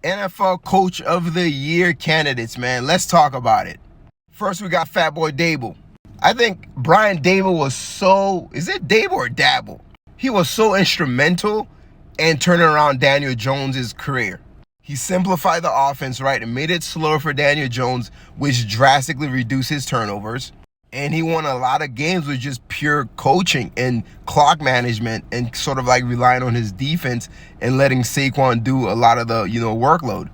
NFL Coach of the Year candidates, man. Let's talk about it. First, we got Fat Boy Dable. I think Brian Dable was is it Dable or Dabble? He was so instrumental in turning around Daniel Jones' career. He simplified the offense, right, and made it slower for Daniel Jones, which drastically reduced his turnovers. And he won a lot of games with just pure coaching and clock management and sort of like relying on his defense and letting Saquon do a lot of the, workload.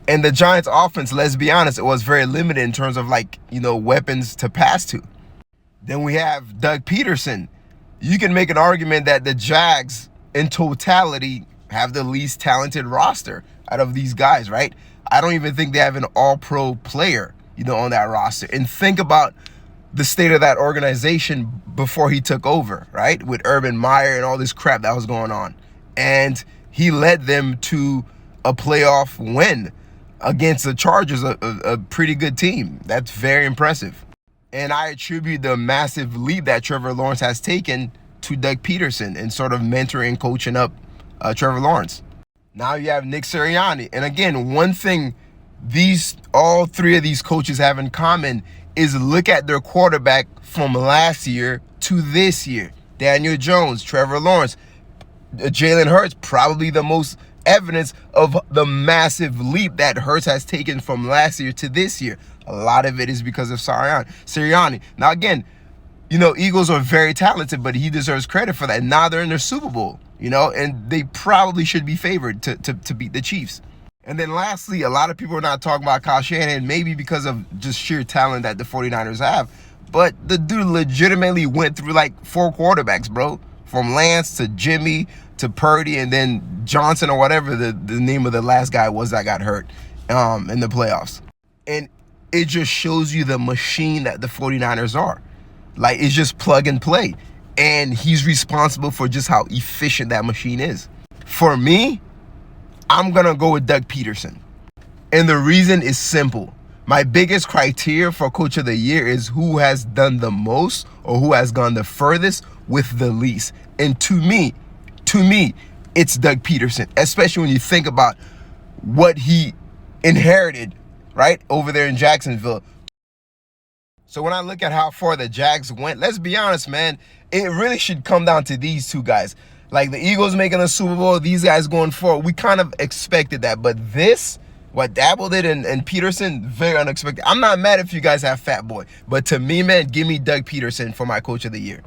And the Giants offense, let's be honest, it was very limited in terms of weapons to pass to. Then we have Doug Peterson. You can make an argument that the Jags in totality have the least talented roster out of these guys, right? I don't even think they have an all-pro player, on that roster. And think about the state of that organization before he took over, right? With Urban Meyer and all this crap that was going on. And he led them to a playoff win against the Chargers, a pretty good team. That's very impressive. And I attribute the massive leap that Trevor Lawrence has taken to Doug Peterson and sort of mentoring and coaching up Trevor Lawrence. Now you have Nick Sirianni. And again, one thing all three of these coaches have in common is look at their quarterback from last year to this year. Daniel Jones, Trevor Lawrence, Jalen Hurts, probably the most evidence of the massive leap that Hurts has taken from last year to this year. A lot of it is because of Sirianni. Now again, Eagles are very talented, but he deserves credit for that. Now they're in their Super Bowl, and they probably should be favored to beat the Chiefs. And then lastly, a lot of people are not talking about Kyle Shanahan, maybe because of just sheer talent that the 49ers have. But the dude legitimately went through like 4 quarterbacks, bro. From Lance to Jimmy to Purdy and then Johnson or whatever the name of the last guy was that got hurt in the playoffs. And it just shows you the machine that the 49ers are. Like, it's just plug and play. And he's responsible for just how efficient that machine is. For me, I'm going to go with Doug Peterson. And the reason is simple. My biggest criteria for Coach of the Year is who has done the most or who has gone the furthest with the least. And to me, it's Doug Peterson, especially when you think about what he inherited, right, over there in Jacksonville. So when I look at how far the Jags went, let's be honest, man, it really should come down to these two guys. Like the Eagles making the Super Bowl, these guys going forward, we kind of expected that. But what Dabble did and Peterson, very unexpected. I'm not mad if you guys have Fat Boy. But to me, man, give me Doug Peterson for my Coach of the Year.